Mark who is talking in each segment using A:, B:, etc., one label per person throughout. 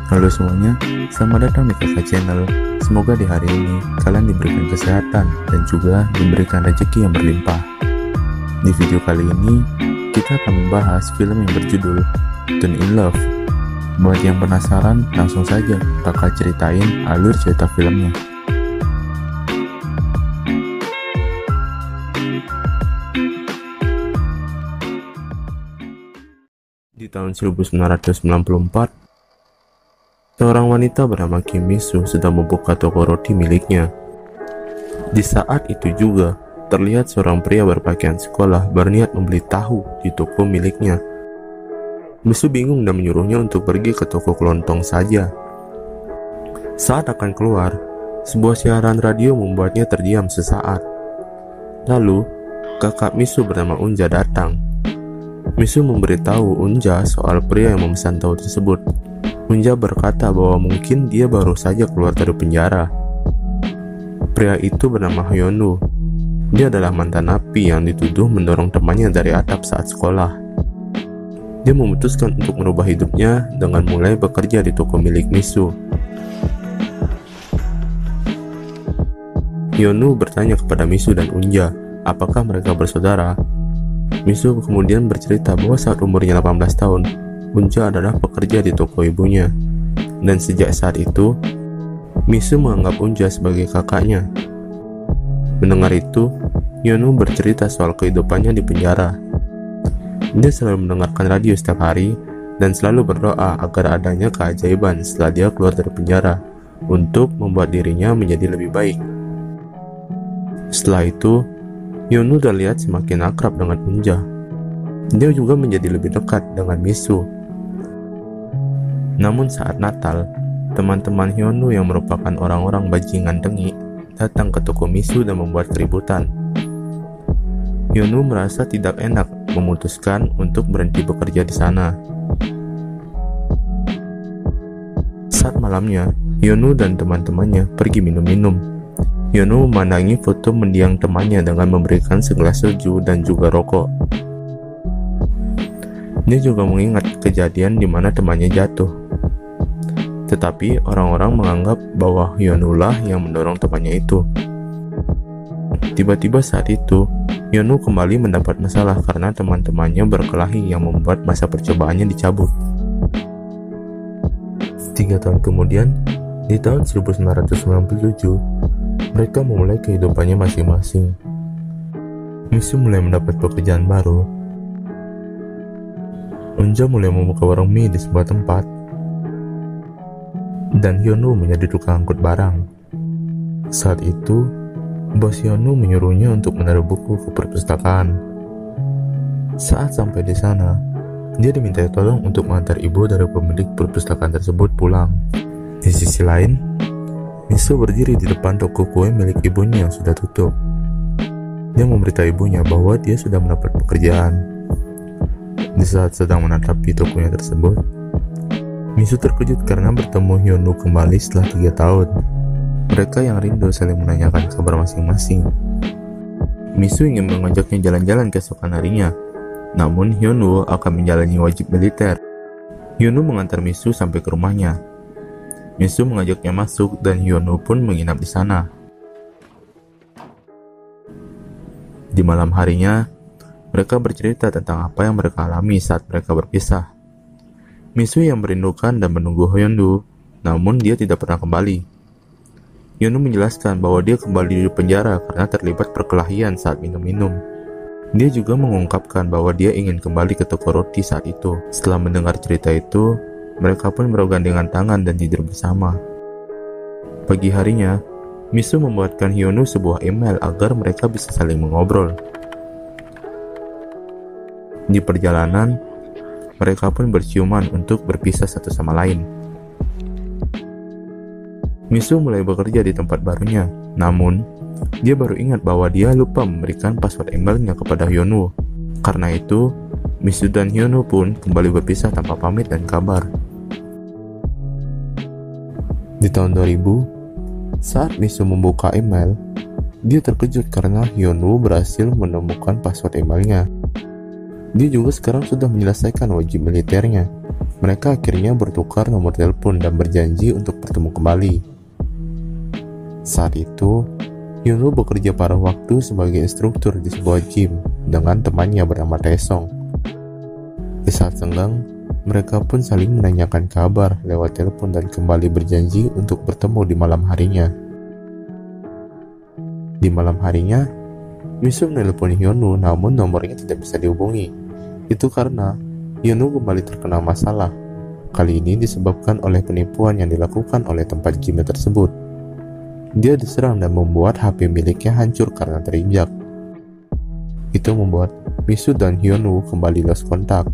A: Halo semuanya, selamat datang di Kakak Channel. Semoga di hari ini kalian diberikan kesehatan dan juga diberikan rezeki yang berlimpah. Di video kali ini, kita akan membahas film yang berjudul Turn in Love. Buat yang penasaran, langsung saja kakak ceritain alur cerita filmnya. Di tahun 1994, seorang wanita bernama Kim Mi-soo sedang membuka toko roti miliknya. Di saat itu juga, terlihat seorang pria berpakaian sekolah berniat membeli tahu di toko miliknya. Mi-soo bingung dan menyuruhnya untuk pergi ke toko kelontong saja. Saat akan keluar, sebuah siaran radio membuatnya terdiam sesaat. Lalu, kakak Mi-soo bernama Unja datang. Mi-soo memberitahu Unja soal pria yang memesan tahu tersebut. Unja berkata bahwa mungkin dia baru saja keluar dari penjara. Pria itu bernama Hyun-woo. Dia adalah mantan napi yang dituduh mendorong temannya dari atap saat sekolah. Dia memutuskan untuk merubah hidupnya dengan mulai bekerja di toko milik Mi-soo. Hyun-woo bertanya kepada Mi-soo dan Unja apakah mereka bersaudara. Mi-soo kemudian bercerita bahwa saat umurnya 18 tahun, Unja adalah pekerja di toko ibunya. Dan sejak saat itu, Mi-soo menganggap Unja sebagai kakaknya. Mendengar itu, Hyun-woo bercerita soal kehidupannya di penjara. Dia selalu mendengarkan radio setiap hari dan selalu berdoa agar adanya keajaiban setelah dia keluar dari penjara untuk membuat dirinya menjadi lebih baik. Setelah itu, Hyun-woo terlihat semakin akrab dengan Unja. Dia juga menjadi lebih dekat dengan Mi-soo. Namun saat Natal, teman-teman Hyun-woo yang merupakan orang-orang bajingan dengki datang ke toko Mi-soo dan membuat keributan. Hyun-woo merasa tidak enak, memutuskan untuk berhenti bekerja di sana. Saat malamnya, Hyun-woo dan teman-temannya pergi minum-minum. Hyun-woo memandangi foto mendiang temannya dengan memberikan segelas soju dan juga rokok. Dia juga mengingat kejadian di mana temannya jatuh. Tetapi orang-orang menganggap bahwa Hyun-woo lah yang mendorong temannya itu. Tiba-tiba saat itu, Hyun-woo kembali mendapat masalah karena teman-temannya berkelahi yang membuat masa percobaannya dicabut. 3 tahun kemudian, di tahun 1997, mereka memulai kehidupannya masing-masing. Mi-soo mulai mendapat pekerjaan baru. Unja mulai membuka warung mie di sebuah tempat. Dan Hyun-woo menjadi tukang angkut barang. Saat itu, bos Hyun-woo menyuruhnya untuk menaruh buku ke perpustakaan. Saat sampai di sana, dia diminta tolong untuk mengantar ibu dari pemilik perpustakaan tersebut pulang. Di sisi lain, Mi-soo berdiri di depan toko kue milik ibunya yang sudah tutup. Dia memberitahu ibunya bahwa dia sudah mendapat pekerjaan. Di saat sedang menatapi tokonya tersebut, Mi-soo terkejut karena bertemu Hyun-woo kembali setelah 3 tahun. Mereka yang rindu saling menanyakan kabar masing-masing. Mi-soo ingin mengajaknya jalan-jalan keesokan harinya, namun Hyun-woo akan menjalani wajib militer. Hyun-woo mengantar Mi-soo sampai ke rumahnya. Mi-soo mengajaknya masuk dan Hyun-woo pun menginap di sana. Di malam harinya, mereka bercerita tentang apa yang mereka alami saat mereka berpisah. Mi-soo yang merindukan dan menunggu Hyun-woo, namun dia tidak pernah kembali. Hyun-woo menjelaskan bahwa dia kembali di penjara karena terlibat perkelahian saat minum-minum. Dia juga mengungkapkan bahwa dia ingin kembali ke toko roti saat itu. Setelah mendengar cerita itu, mereka pun bergandengan tangan dan tidur bersama. Pagi harinya, Mi-soo membuatkan Hyun-woo sebuah email agar mereka bisa saling mengobrol. Di perjalanan, mereka pun berciuman untuk berpisah satu sama lain. Mi-soo mulai bekerja di tempat barunya, namun dia baru ingat bahwa dia lupa memberikan password emailnya kepada Hyun-woo. Karena itu, Mi-soo dan Hyun-woo pun kembali berpisah tanpa pamit dan kabar. Di tahun 2000, saat Mi-soo membuka email, dia terkejut karena Hyun-woo berhasil menemukan password emailnya. Dia juga sekarang sudah menyelesaikan wajib militernya. Mereka akhirnya bertukar nomor telepon dan berjanji untuk bertemu kembali. Saat itu, Hyunwoo bekerja paruh waktu sebagai instruktur di sebuah gym dengan temannya bernama Taesong. Di saat senggang, mereka pun saling menanyakan kabar lewat telepon dan kembali berjanji untuk bertemu di malam harinya. Di malam harinya, Misu menelpon Hyunwoo namun nomornya tidak bisa dihubungi. Itu karena Hyunwoo kembali terkena masalah. Kali ini disebabkan oleh penipuan yang dilakukan oleh tempat gym tersebut. Dia diserang dan membuat HP miliknya hancur karena terinjak. Itu membuat Misu dan Hyunwoo kembali lost kontak.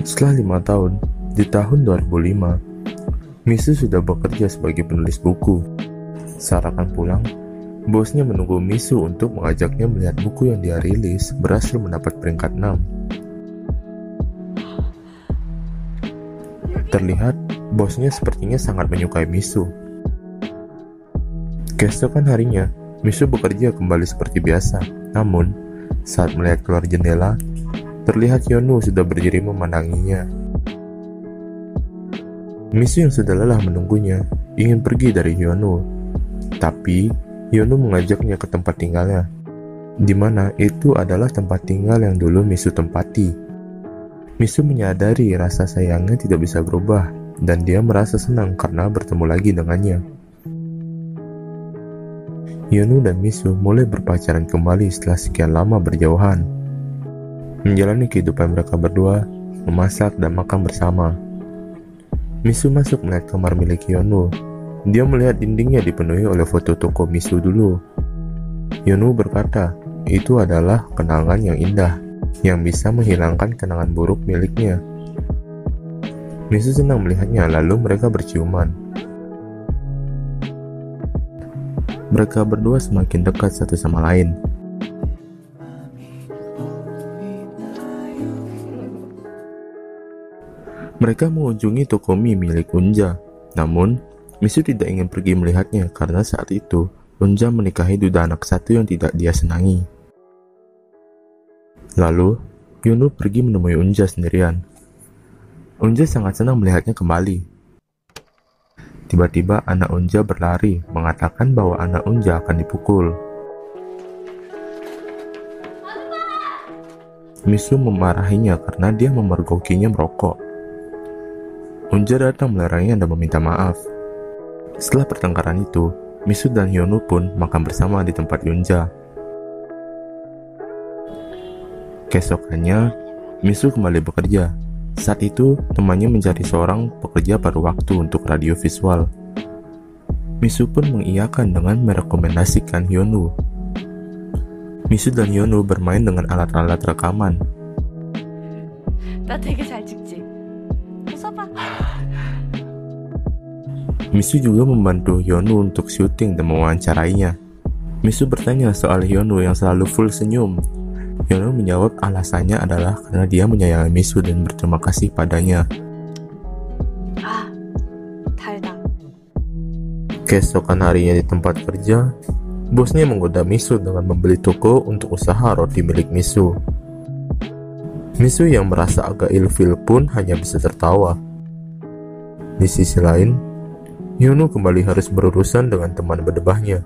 A: Setelah 5 tahun, di tahun 2005, Misu sudah bekerja sebagai penulis buku. Saat akan pulang, bosnya menunggu Misu untuk mengajaknya melihat buku yang dia rilis berhasil mendapat peringkat 6. Terlihat, bosnya sepertinya sangat menyukai Misu. Keesokan harinya, Misu bekerja kembali seperti biasa. Namun, saat melihat keluar jendela, terlihat Hyunwoo sudah berdiri memandanginya. Misu yang sudah lelah menunggunya ingin pergi dari Hyunwoo, tapi Hyunwoo mengajaknya ke tempat tinggalnya, di mana itu adalah tempat tinggal yang dulu Misu tempati. Misu menyadari rasa sayangnya tidak bisa berubah, dan dia merasa senang karena bertemu lagi dengannya. Hyunwoo dan Misu mulai berpacaran kembali setelah sekian lama berjauhan. Menjalani kehidupan mereka berdua, memasak dan makan bersama. Misu masuk melihat kamar milik Hyunwoo. Dia melihat dindingnya dipenuhi oleh foto toko Misu dulu. Hyunwoo berkata, itu adalah kenangan yang indah, yang bisa menghilangkan kenangan buruk miliknya. Misu senang melihatnya, lalu mereka berciuman. Mereka berdua semakin dekat satu sama lain. Mereka mengunjungi toko mie milik Unja, namun Misu tidak ingin pergi melihatnya karena saat itu Unja menikahi duda anak satu yang tidak dia senangi. Lalu, Hyunwoo pergi menemui Unja sendirian. Unja sangat senang melihatnya kembali. Tiba-tiba anak Unja berlari, mengatakan bahwa anak Unja akan dipukul. Misu memarahinya karena dia memergokinya merokok. Unja datang melarangnya dan meminta maaf. Setelah pertengkaran itu, Misu dan Hyunwoo pun makan bersama di tempat Unja. Keesokannya, Misu kembali bekerja. Saat itu, temannya mencari seorang pekerja paruh waktu untuk radio visual. Misu pun mengiyakan dengan merekomendasikan Hyunwoo. Misu dan Hyunwoo bermain dengan alat-alat rekaman.
B: 나 되게 잘 찍지. 써봐.
A: Misu juga membantu Hyunwoo untuk syuting dan mewawancarainya. Misu bertanya soal Hyunwoo yang selalu full senyum. Hyunwoo menjawab alasannya adalah karena dia menyayangi Misu dan berterima kasih padanya.
B: 달다.
A: Keesokan harinya di tempat kerja, bosnya menggoda Misu dengan membeli toko untuk usaha roti milik Misu. Misu yang merasa agak ilfil pun hanya bisa tertawa. Di sisi lain, Hyunwoo kembali harus berurusan dengan teman berdebahnya.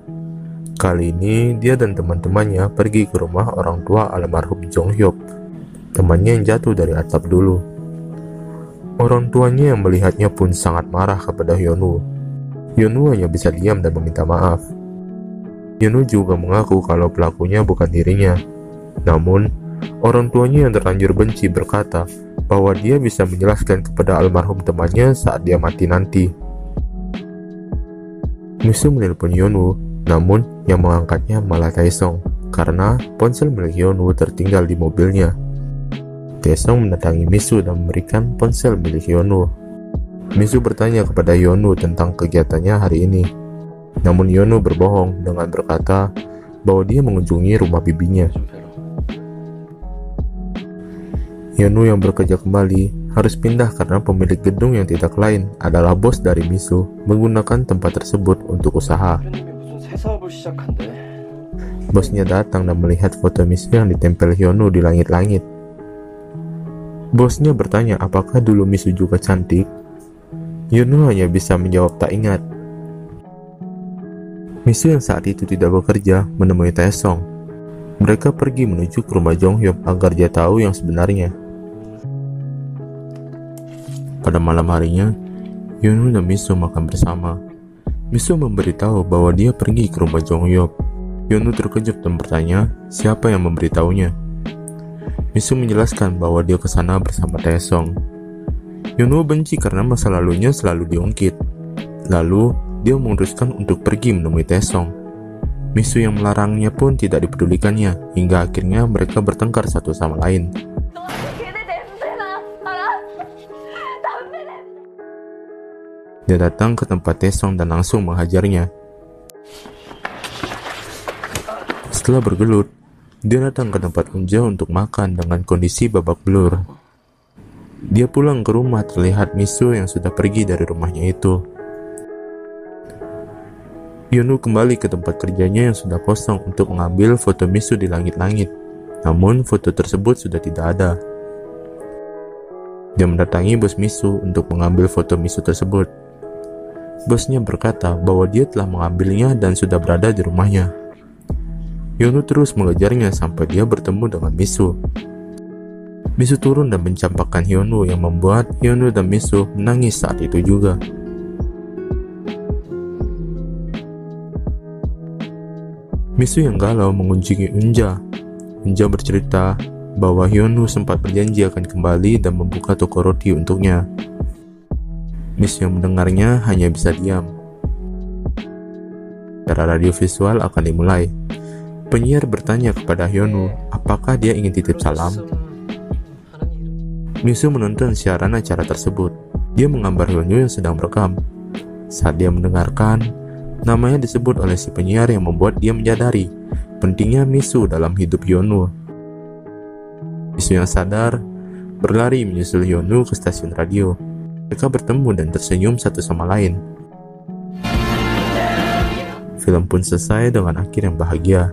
A: Kali ini, dia dan teman-temannya pergi ke rumah orang tua almarhum Jong Hyuk, temannya yang jatuh dari atap dulu. Orang tuanya yang melihatnya pun sangat marah kepada Hyunwoo. Hyunwoo hanya bisa diam dan meminta maaf. Hyunwoo juga mengaku kalau pelakunya bukan dirinya. Namun, orang tuanya yang terlanjur benci berkata bahwa dia bisa menjelaskan kepada almarhum temannya saat dia mati nanti. Misu menelpon Hyunwoo, namun yang mengangkatnya malah Taesong karena ponsel milik Hyunwoo tertinggal di mobilnya. Taesong mendatangi Misu dan memberikan ponsel milik Hyunwoo. Misu bertanya kepada Hyunwoo tentang kegiatannya hari ini. Namun Hyunwoo berbohong dengan berkata bahwa dia mengunjungi rumah bibinya. Hyunwoo yang bekerja kembali harus pindah karena pemilik gedung yang tidak lain adalah bos dari Misu menggunakan tempat tersebut untuk usaha. Bosnya datang dan melihat foto Misu yang ditempel Hyunwoo di langit-langit. Bosnya bertanya apakah dulu Misu juga cantik. Hyunwoo hanya bisa menjawab tak ingat. Misu yang saat itu tidak bekerja menemui Taesong. Mereka pergi menuju ke rumah Jonghyuk agar dia tahu yang sebenarnya. Pada malam harinya, Hyunwoo dan Misu makan bersama. Misu memberitahu bahwa dia pergi ke rumah Jonghyuk. Hyunwoo terkejut dan bertanya siapa yang memberitahunya. Misu menjelaskan bahwa dia ke sana bersama Taesong. Hyunwoo benci karena masa lalunya selalu diungkit. Lalu, dia memutuskan untuk pergi menemui Taesong. Misu yang melarangnya pun tidak dipedulikannya, hingga akhirnya mereka bertengkar satu sama lain. Dia datang ke tempat Taesong dan langsung menghajarnya. Setelah bergelut, dia datang ke tempat Unja untuk makan dengan kondisi babak belur. Dia pulang ke rumah terlihat Misu yang sudah pergi dari rumahnya itu. Hyunwoo kembali ke tempat kerjanya yang sudah kosong untuk mengambil foto Misu di langit-langit. Namun foto tersebut sudah tidak ada. Dia mendatangi bos Misu untuk mengambil foto Misu tersebut. Bosnya berkata bahwa dia telah mengambilnya dan sudah berada di rumahnya. Hyunwoo terus mengejarnya sampai dia bertemu dengan Misu. Misu turun dan mencampakkan Hyunwoo yang membuat Hyunwoo dan Misu menangis saat itu juga. Misu yang galau mengunjungi Unja. Unja bercerita bahwa Hyunwoo sempat berjanji akan kembali dan membuka toko roti untuknya. Misu yang mendengarnya hanya bisa diam. Acara radio visual akan dimulai. Penyiar bertanya kepada Hyunwoo apakah dia ingin titip salam. Misu menonton siaran acara tersebut. Dia menggambar Hyunwoo yang sedang merekam. Saat dia mendengarkan, namanya disebut oleh si penyiar yang membuat dia menyadari pentingnya Misu dalam hidup Hyunwoo. Misu yang sadar berlari menyusul Hyunwoo ke stasiun radio. Mereka bertemu dan tersenyum satu sama lain. Film pun selesai dengan akhir yang bahagia.